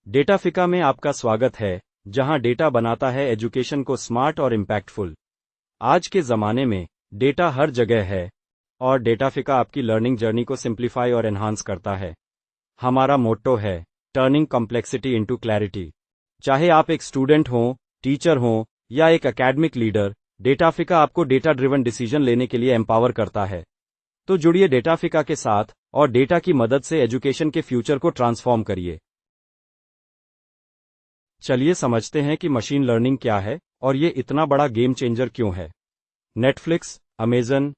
डेटाफिका में आपका स्वागत है, जहां डेटा बनाता है एजुकेशन को स्मार्ट और इम्पैक्टफुल। आज के ज़माने में डेटा हर जगह है और डेटाफिका आपकी लर्निंग जर्नी को सिंप्लीफाई और एनहांस करता है। हमारा मोट्टो है टर्निंग कॉम्प्लेक्सिटी इनटू क्लैरिटी। चाहे आप एक स्टूडेंट हों, टीचर हों या एक एकेडमिक लीडर, डेटाफिका आपको डेटा ड्रिवन डिसीजन लेने के लिए एम्पावर करता है। तो जुड़िए डेटाफिका के साथ और डेटा की मदद से एजुकेशन के फ्यूचर को ट्रांसफॉर्म करिए। चलिए समझते हैं कि मशीन लर्निंग क्या है और ये इतना बड़ा गेम चेंजर क्यों है। नेटफ्लिक्स, अमेजन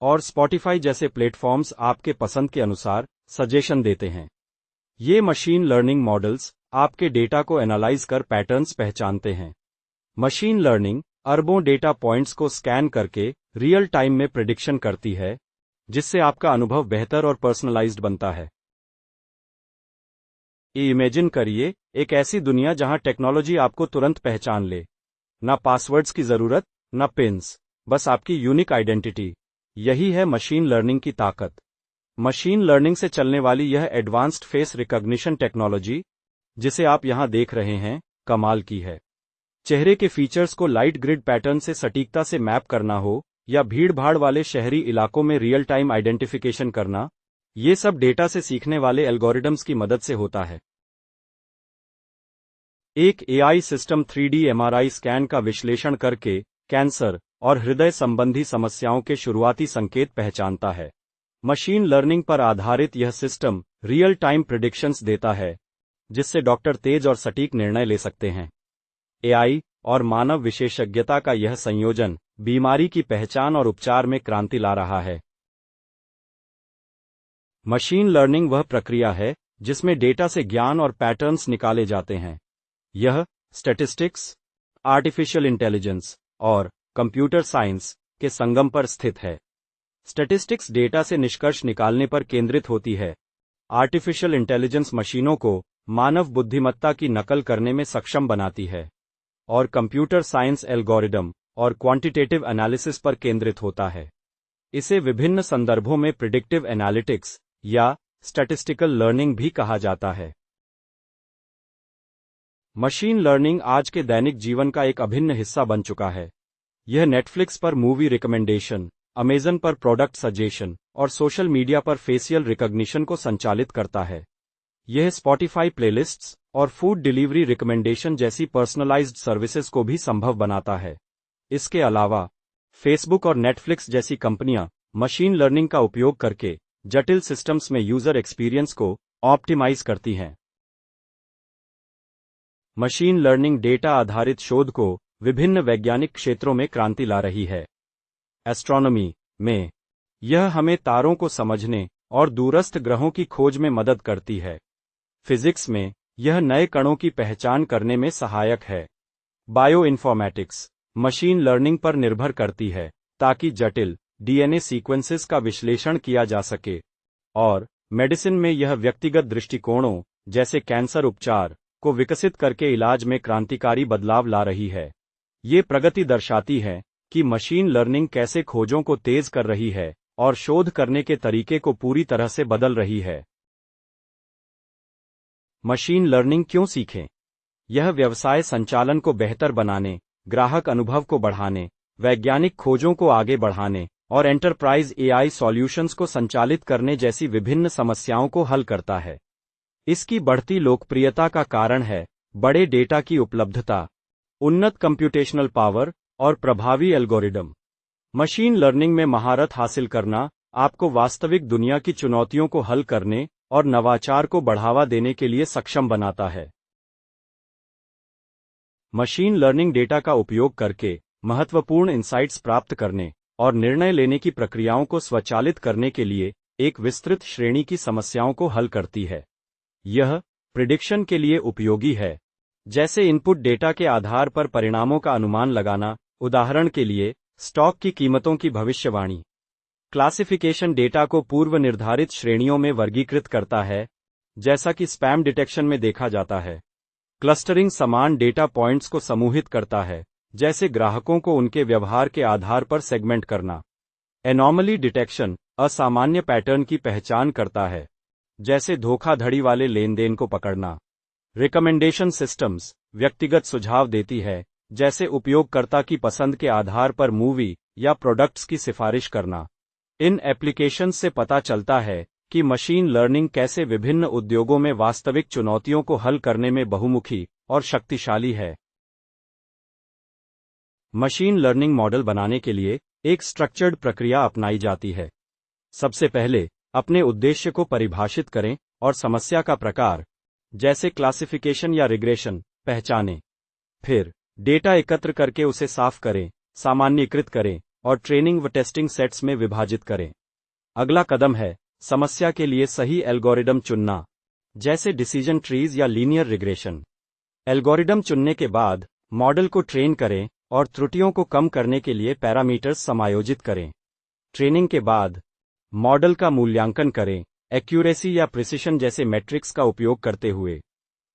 और स्पॉटिफाई जैसे प्लेटफॉर्म्स आपके पसंद के अनुसार सजेशन देते हैं। ये मशीन लर्निंग मॉडल्स आपके डेटा को एनालाइज कर पैटर्न्स पहचानते हैं। मशीन लर्निंग अरबों डेटा पॉइंट्स को स्कैन करके रियल टाइम में प्रिडिक्शन करती है, जिससे आपका अनुभव बेहतर और पर्सनलाइज्ड बनता है। इमेजिन करिए एक ऐसी दुनिया जहां टेक्नोलॉजी आपको तुरंत पहचान ले। ना पासवर्ड्स की जरूरत, ना पिन्स, बस आपकी यूनिक आइडेंटिटी। यही है मशीन लर्निंग की ताकत। मशीन लर्निंग से चलने वाली यह एडवांस्ड फेस रिकॉग्निशन टेक्नोलॉजी, जिसे आप यहां देख रहे हैं, कमाल की है। चेहरे के फीचर्स को लाइट ग्रिड पैटर्न से सटीकता से मैप करना हो या भीड़-भाड़ वाले शहरी इलाकों में रियल टाइम आइडेंटिफिकेशन करना, ये सब डेटा से सीखने वाले एल्गोरिदम्स की मदद से होता है। एक AI system 3D MRI scan का विश्लेषण करके कैंसर और हृदय संबंधी समस्याओं के शुरुआती संकेत पहचानता है। मशीन लर्निंग पर आधारित यह सिस्टम रियल टाइम प्रिडिक्शंस देता है, जिससे डॉक्टर तेज और सटीक निर्णय ले सकते हैं। एआई और मानव विशेषज्ञता का यह संयोजन बीमारी की पहचान और उपचार में क्रांति ला रहा है। मशीन लर्निंग वह प्रक्रिया है जिसमें डेटा से ज्ञान और पैटर्न्स निकाले जाते हैं। यह स्टैटिस्टिक्स, आर्टिफिशियल इंटेलिजेंस और कंप्यूटर साइंस के संगम पर स्थित है। स्टैटिस्टिक्स डेटा से निष्कर्ष निकालने पर केंद्रित होती है। आर्टिफिशियल इंटेलिजेंस मशीनों को मानव बुद्धिमत्ता की नकल करने में सक्षम बनाती है और कंप्यूटर साइंस एल्गोरिदम और क्वांटिटेटिव एनालिसिस पर केंद्रित होता है। इसे विभिन्न संदर्भों में प्रिडिक्टिव एनालिटिक्स या स्टैटिस्टिकल लर्निंग भी कहा जाता है। मशीन लर्निंग आज के दैनिक जीवन का एक अभिन्न हिस्सा बन चुका है। यह नेटफ्लिक्स पर मूवी रिकमेंडेशन, अमेजन पर प्रोडक्ट सजेशन और सोशल मीडिया पर फेशियल रिकॉग्निशन को संचालित करता है। यह स्पॉटिफाई प्लेलिस्ट्स और फूड डिलीवरी रिकमेंडेशन जैसी पर्सनलाइज्ड सर्विसेज को भी संभव बनाता है। इसके अलावा फेसबुक और नेटफ्लिक्स जैसी कंपनियां मशीन लर्निंग का उपयोग करके जटिल सिस्टम्स में यूजर एक्सपीरियंस को ऑप्टिमाइज करती हैं। मशीन लर्निंग डेटा आधारित शोध को विभिन्न वैज्ञानिक क्षेत्रों में क्रांति ला रही है। एस्ट्रोनॉमी में यह हमें तारों को समझने और दूरस्थ ग्रहों की खोज में मदद करती है। फिजिक्स में यह नए कणों की पहचान करने में सहायक है। बायोइन्फॉर्मेटिक्स मशीन लर्निंग पर निर्भर करती है ताकि जटिल डीएनए सीक्वेंसेस का विश्लेषण किया जा सके। और मेडिसिन में यह व्यक्तिगत दृष्टिकोणों जैसे कैंसर उपचार को विकसित करके इलाज में क्रांतिकारी बदलाव ला रही है। ये प्रगति दर्शाती है कि मशीन लर्निंग कैसे खोजों को तेज कर रही है और शोध करने के तरीके को पूरी तरह से बदल रही है। मशीन लर्निंग क्यों सीखें? यह व्यवसाय संचालन को बेहतर बनाने, ग्राहक अनुभव को बढ़ाने, वैज्ञानिक खोजों को आगे बढ़ाने और एंटरप्राइज एआई सॉल्यूशंस को संचालित करने जैसी विभिन्न समस्याओं को हल करता है। इसकी बढ़ती लोकप्रियता का कारण है बड़े डेटा की उपलब्धता, उन्नत कंप्यूटेशनल पावर और प्रभावी एल्गोरिदम। मशीन लर्निंग में महारत हासिल करना आपको वास्तविक दुनिया की चुनौतियों को हल करने और नवाचार को बढ़ावा देने के लिए सक्षम बनाता है। मशीन लर्निंग डेटा का उपयोग करके महत्वपूर्ण इंसाइट्स प्राप्त करने और निर्णय लेने की प्रक्रियाओं को स्वचालित करने के लिए एक विस्तृत श्रेणी की समस्याओं को हल करती है। यह प्रिडिक्शन के लिए उपयोगी है, जैसे इनपुट डेटा के आधार पर परिणामों का अनुमान लगाना, उदाहरण के लिए स्टॉक की कीमतों की भविष्यवाणी। क्लासिफिकेशन डेटा को पूर्व निर्धारित श्रेणियों में वर्गीकृत करता है, जैसा कि स्पैम डिटेक्शन में देखा जाता है। क्लस्टरिंग समान डेटा पॉइंट्स को समूहित करता है, जैसे ग्राहकों को उनके व्यवहार के आधार पर सेगमेंट करना। एनॉमली डिटेक्शन असामान्य पैटर्न की पहचान करता है, जैसे धोखाधड़ी वाले लेनदेन को पकड़ना। रिकमेंडेशन सिस्टम्स व्यक्तिगत सुझाव देती है, जैसे उपयोगकर्ता की पसंद के आधार पर मूवी या प्रोडक्ट्स की सिफारिश करना। इन एप्लीकेशंस से पता चलता है कि मशीन लर्निंग कैसे विभिन्न उद्योगों में वास्तविक चुनौतियों को हल करने में बहुमुखी और शक्तिशाली है। मशीन लर्निंग मॉडल बनाने के लिए एक स्ट्रक्चर्ड प्रक्रिया अपनाई जाती है। सबसे पहले अपने उद्देश्य को परिभाषित करें और समस्या का प्रकार, जैसे क्लासिफिकेशन या रिग्रेशन, पहचानें। फिर डेटा एकत्र करके उसे साफ करें, सामान्यीकृत करें और ट्रेनिंग व टेस्टिंग सेट्स में विभाजित करें। अगला कदम है समस्या के लिए सही एल्गोरिदम चुनना, जैसे डिसीजन ट्रीज या लीनियर रिग्रेशन। एल्गोरिदम चुनने के बाद मॉडल को ट्रेन करें और त्रुटियों को कम करने के लिए पैरामीटर्स समायोजित करें। ट्रेनिंग के बाद मॉडल का मूल्यांकन करें, एक्यूरेसी या प्रिसिशन जैसे मैट्रिक्स का उपयोग करते हुए।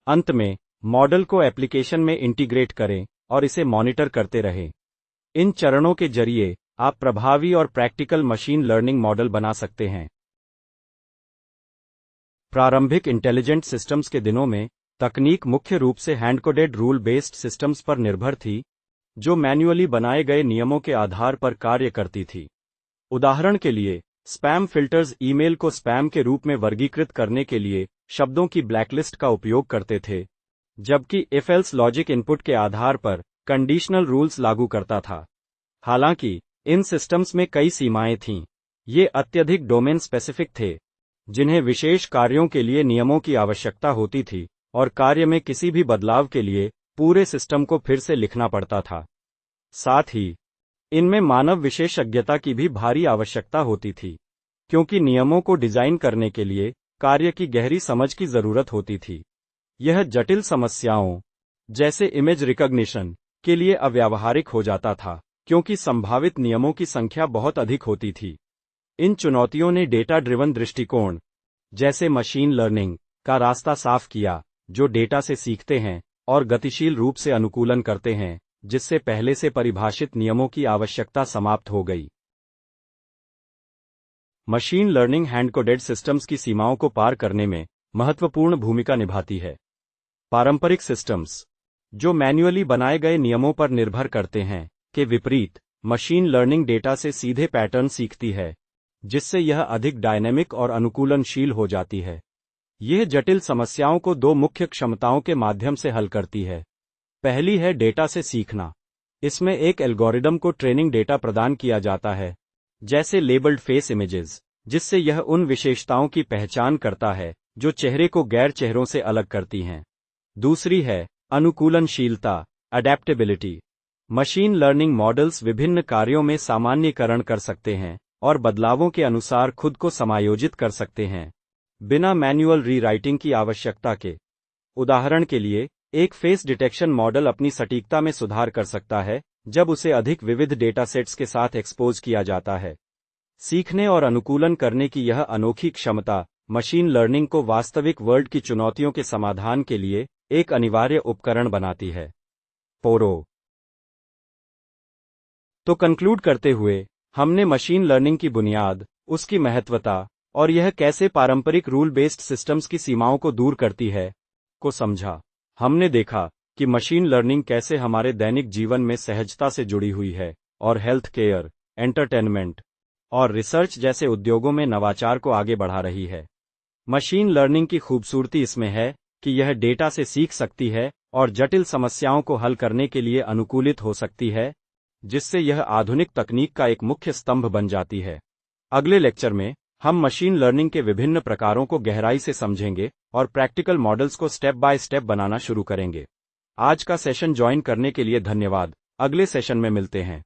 अंत में मॉडल को एप्लीकेशन में इंटीग्रेट करें और इसे मॉनिटर करते रहें। इन चरणों के जरिए आप प्रभावी और प्रैक्टिकल मशीन लर्निंग मॉडल बना सकते हैं। प्रारंभिक इंटेलिजेंट सिस्टम्स के दिनों में तकनीक मुख्य रूप से हैंड-कोडेड रूल बेस्ड सिस्टम्स पर निर्भर थी, जो मैन्युअली बनाए गए नियमों के आधार पर कार्य करती थी। उदाहरण के लिए, स्पैम फिल्टर्स ईमेल को स्पैम के रूप में वर्गीकृत करने के लिए शब्दों की ब्लैकलिस्ट का उपयोग करते थे, जबकि इफ-एल्स लॉजिक इनपुट के आधार पर कंडीशनल रूल्स लागू करता था। हालांकि इन सिस्टम्स में कई सीमाएं थीं। ये अत्यधिक डोमेन स्पेसिफिक थे, जिन्हें विशेष कार्यों के लिए नियमों की आवश्यकता होती थी और कार्य में किसी भी बदलाव के लिए पूरे सिस्टम को फिर से लिखना पड़ता था। साथ ही इनमें मानव विशेषज्ञता की भी भारी आवश्यकता होती थी, क्योंकि नियमों को डिजाइन करने के लिए कार्य की गहरी समझ की जरूरत होती थी। यह जटिल समस्याओं, जैसे इमेज रिकॉग्निशन, के लिए अव्यावहारिक हो जाता था, क्योंकि संभावित नियमों की संख्या बहुत अधिक होती थी। इन चुनौतियों ने डेटा ड्रिवन दृष्टिकोण, जैसे मशीन लर्निंग, का रास्ता साफ किया, जो डेटा से सीखते हैं और गतिशील रूप से अनुकूलन करते हैं, जिससे पहले से परिभाषित नियमों की आवश्यकता समाप्त हो गई। मशीन लर्निंग हैंड-कोडेड सिस्टम्स की सीमाओं को पार करने में महत्वपूर्ण भूमिका निभाती है। पारंपरिक सिस्टम्स, जो मैन्युअली बनाए गए नियमों पर निर्भर करते हैं, के विपरीत मशीन लर्निंग डेटा से सीधे पैटर्न सीखती है, जिससे यह अधिक डायनेमिक और अनुकूलनशील हो जाती है। यह जटिल समस्याओं को दो मुख्य क्षमताओं के माध्यम से हल करती है। पहली है डेटा से सीखना। इसमें एक एल्गोरिदम को ट्रेनिंग डेटा प्रदान किया जाता है, जैसे लेबल्ड फेस इमेजेस, जिससे यह उन विशेषताओं की पहचान करता है जो चेहरे को गैर चेहरों से अलग करती हैं। दूसरी है अनुकूलनशीलता, अडैप्टेबिलिटी। मशीन लर्निंग मॉडल्स विभिन्न कार्यों में सामान्यीकरण कर सकते हैं और बदलावों के अनुसार खुद को समायोजित कर सकते हैं, बिना मैन्युअल रीराइटिंग की आवश्यकता के। उदाहरण के लिए, एक फेस डिटेक्शन मॉडल अपनी सटीकता में सुधार कर सकता है जब उसे अधिक विविध डेटासेट्स के साथ एक्सपोज किया जाता है। सीखने और अनुकूलन करने की यह अनोखी क्षमता मशीन लर्निंग को वास्तविक वर्ल्ड की चुनौतियों के समाधान के लिए एक अनिवार्य उपकरण बनाती है। पोरो। तो कंक्लूड करते हुए, हमने मशीन लर्निंग की बुनियाद, उसकी महत्वता और यह कैसे पारंपरिक रूल बेस्ड सिस्टम्स की सीमाओं को दूर करती है, को समझा। हमने देखा कि मशीन लर्निंग कैसे हमारे दैनिक जीवन में सहजता से जुड़ी हुई है और हेल्थ केयर, एंटरटेनमेंट और रिसर्च जैसे उद्योगों में नवाचार को आगे बढ़ा रही है। मशीन लर्निंग की खूबसूरती इसमें है कि यह डेटा से सीख सकती है और जटिल समस्याओं को हल करने के लिए अनुकूलित हो सकती है, जिससे यह आधुनिक तकनीक का एक मुख्य स्तंभ बन जाती है। अगले लेक्चर में हम मशीन लर्निंग के विभिन्न प्रकारों को गहराई से समझेंगे और प्रैक्टिकल मॉडल्स को स्टेप बाय स्टेप बनाना शुरू करेंगे। आज का सेशन ज्वाइन करने के लिए धन्यवाद। अगले सेशन में मिलते हैं।